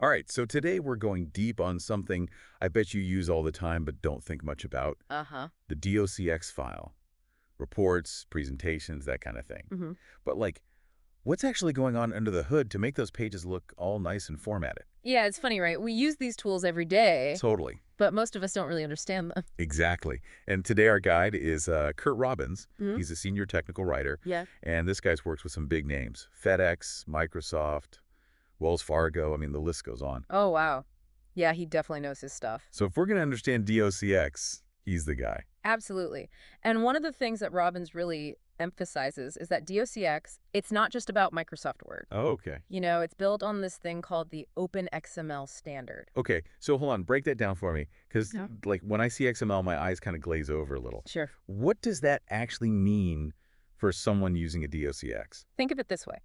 All right, so today we're going deep on something I bet you use all the time but don't think much about, Uh-huh. the DOCX file. Reports, presentations, that kind of thing. hmm But what's actually going on under the hood to make those pages look all nice and formatted? Yeah, it's funny, right? We use these tools every day, Totally. but most of us don't really understand them. Exactly. And today our guide is Curt Robbins. hmm He's a senior technical writer, Yeah. and this guy's works with some big names. FedEx, Microsoft, Wells Fargo. I mean, the list goes on. Oh, wow. Yeah, he definitely knows his stuff. So if we're going to understand DOCX, he's the guy. Absolutely. And one of the things that Robbins really emphasizes is that DOCX, it's not just about Microsoft Word. Oh, okay. It's built on this thing called the Open XML standard. Okay, so hold on, break that down for me, because Yeah. when I see XML, my eyes kind of glaze over a little. Sure. What does that actually mean for someone using a DOCX? Think of it this way.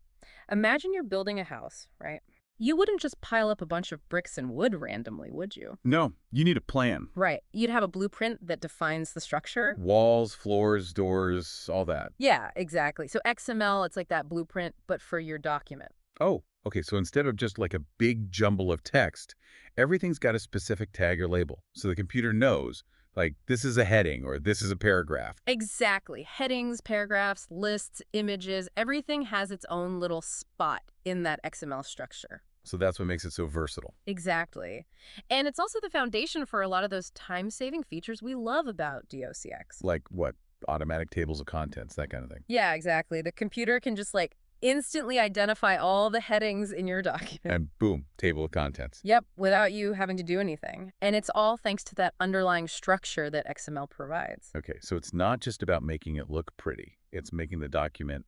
Imagine you're building a house, right? You wouldn't just pile up a bunch of bricks and wood randomly, would you? No, you need a plan. Right. You'd have a blueprint that defines the structure. Walls, floors, doors, all that. Yeah, exactly. So XML, it's like that blueprint, but for your document. Oh, okay, so instead of just like a big jumble of text, everything's got a specific tag or label, so the computer knows, this is a heading or this is a paragraph. Exactly. Headings, paragraphs, lists, images, everything has its own little spot in that XML structure. So that's what makes it so versatile. Exactly. And it's also the foundation for a lot of those time-saving features we love about DOCX. Like what? Automatic tables of contents, that kind of thing. Yeah, exactly. The computer can just instantly identify all the headings in your document. And boom, table of contents. Yep, without you having to do anything. And it's all thanks to that underlying structure that XML provides. Okay, so it's not just about making it look pretty. It's making the document,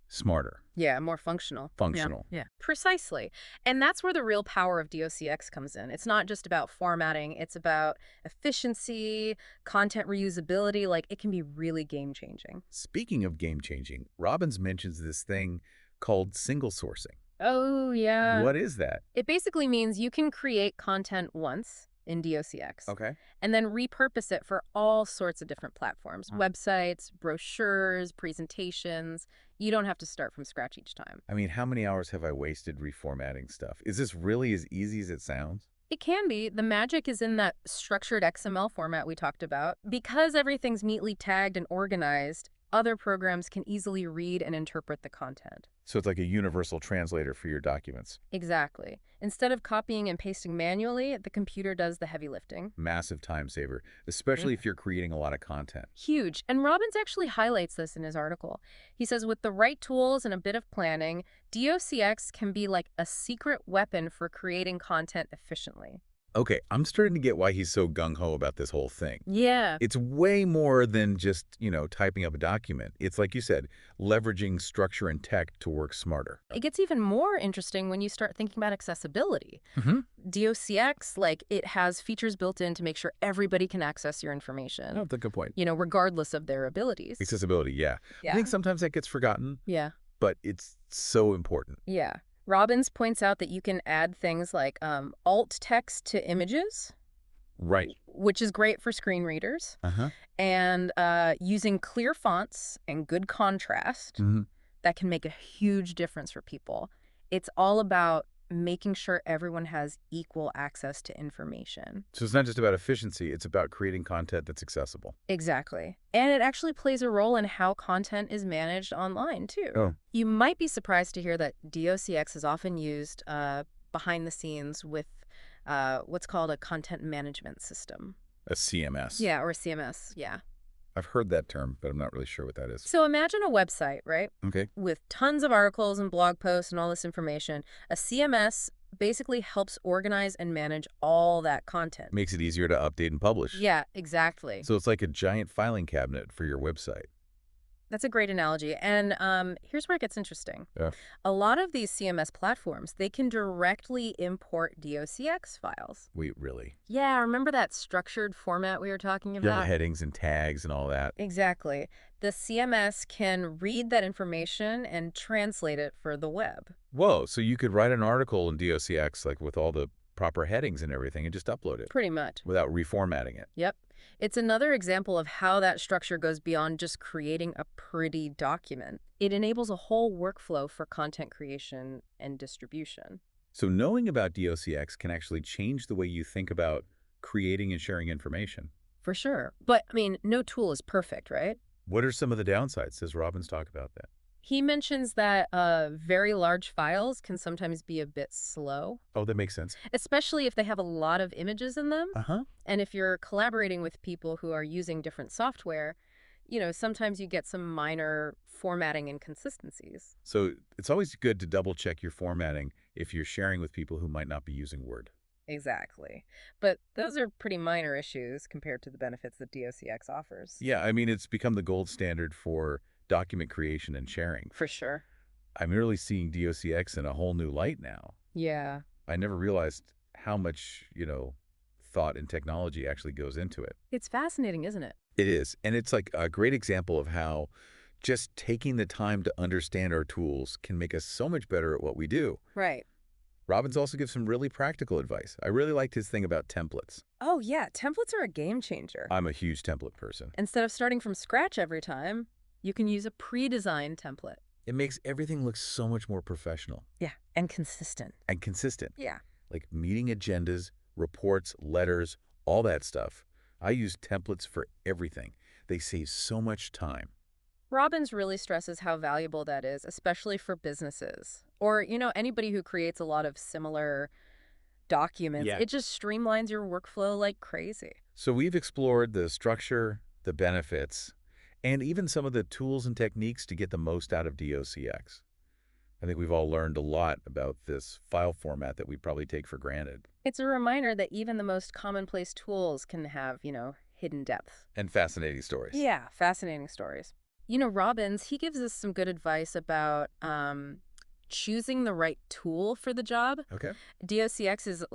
smarter, Yeah, more functional. functional. Yeah. Precisely. And that's where the real power of DOCX comes in. It's not just about formatting, it's about efficiency, content reusability. It can be really game-changing. Speaking of game-changing, Robbins mentions this thing called single sourcing. Oh, yeah. What is that? It basically means you can create content once in DOCX Okay. and then repurpose it for all sorts of different platforms, websites, brochures, presentations. You don't have to start from scratch each time. I mean, how many hours have I wasted reformatting stuff? Is this really as easy as it sounds? It can be. The magic is in that structured XML format we talked about. Because everything's neatly tagged and organized, other programs can easily read and interpret the content. So it's like a universal translator for your documents. Exactly. Instead of copying and pasting manually, the computer does the heavy lifting. Massive time saver, especially if you're creating a lot of content. Huge. And Robbins actually highlights this in his article. He says with the right tools and a bit of planning, DOCX can be like a secret weapon for creating content efficiently. Okay, I'm starting to get why he's so gung-ho about this whole thing. Yeah. It's way more than just, typing up a document. It's like you said, leveraging structure and tech to work smarter. It gets even more interesting when you start thinking about accessibility. Mm-hmm. DOCX, it has features built in to make sure everybody can access your information. Oh, that's a good point. Regardless of their abilities. Accessibility, yeah. I think sometimes that gets forgotten, Yeah. but it's so important. Yeah. Robbins points out that you can add things like alt text to images, Right. which is great for screen readers, Uh-huh. and using clear fonts and good contrast, Mm-hmm. that can make a huge difference for people. It's all about making sure everyone has equal access to information. So it's not just about efficiency, it's about creating content that's accessible. Exactly. And it actually plays a role in how content is managed online, too. Oh. You might be surprised to hear that DOCX is often used behind the scenes with what's called a content management system. A CMS. Yeah, or a CMS, yeah. I've heard that term, but I'm not really sure what that is. So imagine a website, right? Okay. With tons of articles and blog posts and all this information. A CMS basically helps organize and manage all that content. Makes it easier to update and publish. Yeah, exactly. So it's like a giant filing cabinet for your website. That's a great analogy. And here's where it gets interesting. Yeah. A lot of these CMS platforms, they can directly import DOCX files. Wait, really? Yeah, remember that structured format we were talking about? Yeah, headings and tags and all that. Exactly. The CMS can read that information and translate it for the web. Whoa, so you could write an article in DOCX with all the proper headings and everything and just upload it Pretty much. without reformatting it. Yep. It's another example of how that structure goes beyond just creating a pretty document. It enables a whole workflow for content creation and distribution. So knowing about DOCX can actually change the way you think about creating and sharing information. For sure. But, I mean, no tool is perfect, right? What are some of the downsides? Does Robbins talk about that? He mentions that very large files can sometimes be a bit slow, Oh, that makes sense. especially if they have a lot of images in them. Uh-huh. And if you're collaborating with people who are using different software, sometimes you get some minor formatting inconsistencies. So it's always good to double check your formatting if you're sharing with people who might not be using Word. Exactly. But those are pretty minor issues compared to the benefits that DOCX offers. Yeah, I mean, it's become the gold standard for document creation and sharing. For sure. I'm really seeing DOCX in a whole new light now. Yeah. I never realized how much, thought and technology actually goes into it. It's fascinating, isn't it? It is. And it's like a great example of how just taking the time to understand our tools can make us so much better at what we do. Right. Robbins also gives some really practical advice. I really liked his thing about templates. Oh, yeah. Templates are a game changer. I'm a huge template person. Instead of starting from scratch every time, you can use a pre-designed template. It makes everything look so much more professional Yeah. And consistent. and consistent. Yeah. Like meeting agendas, reports, letters, all that stuff. I use templates for everything. They save so much time. Robbins really stresses how valuable that is, especially for businesses or, anybody who creates a lot of similar documents. Yeah. It just streamlines your workflow like crazy. So we've explored the structure, the benefits, and even some of the tools and techniques to get the most out of DOCX. I think we've all learned a lot about this file format that we probably take for granted. It's a reminder that even the most commonplace tools can have, hidden depth. And fascinating stories. Yeah, fascinating stories. Robbins, he gives us some good advice about choosing the right tool for the job. Okay. DOCX is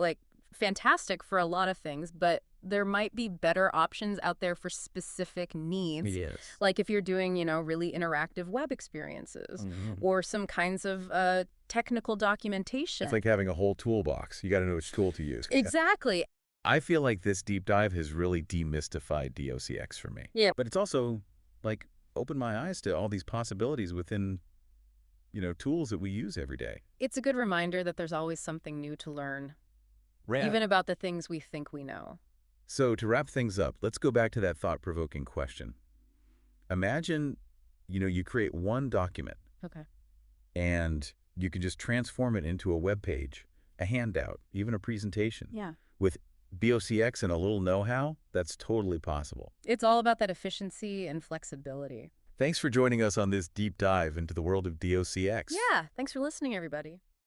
fantastic for a lot of things, but there might be better options out there for specific needs. Yes. Like if you're doing, really interactive web experiences or some kinds of technical documentation. It's like having a whole toolbox. You got to know which tool to use. Exactly. I feel like this deep dive has really demystified DOCX for me. Yeah. But it's also opened my eyes to all these possibilities within, tools that we use every day. It's a good reminder that there's always something new to learn, Right. even about the things we think we know. So to wrap things up, let's go back to that thought-provoking question. Imagine, you create one document Okay. and you can just transform it into a web page, a handout, even a presentation. Yeah. With DOCX and a little know-how, that's totally possible. It's all about that efficiency and flexibility. Thanks for joining us on this deep dive into the world of DOCX. Yeah. Thanks for listening, everybody.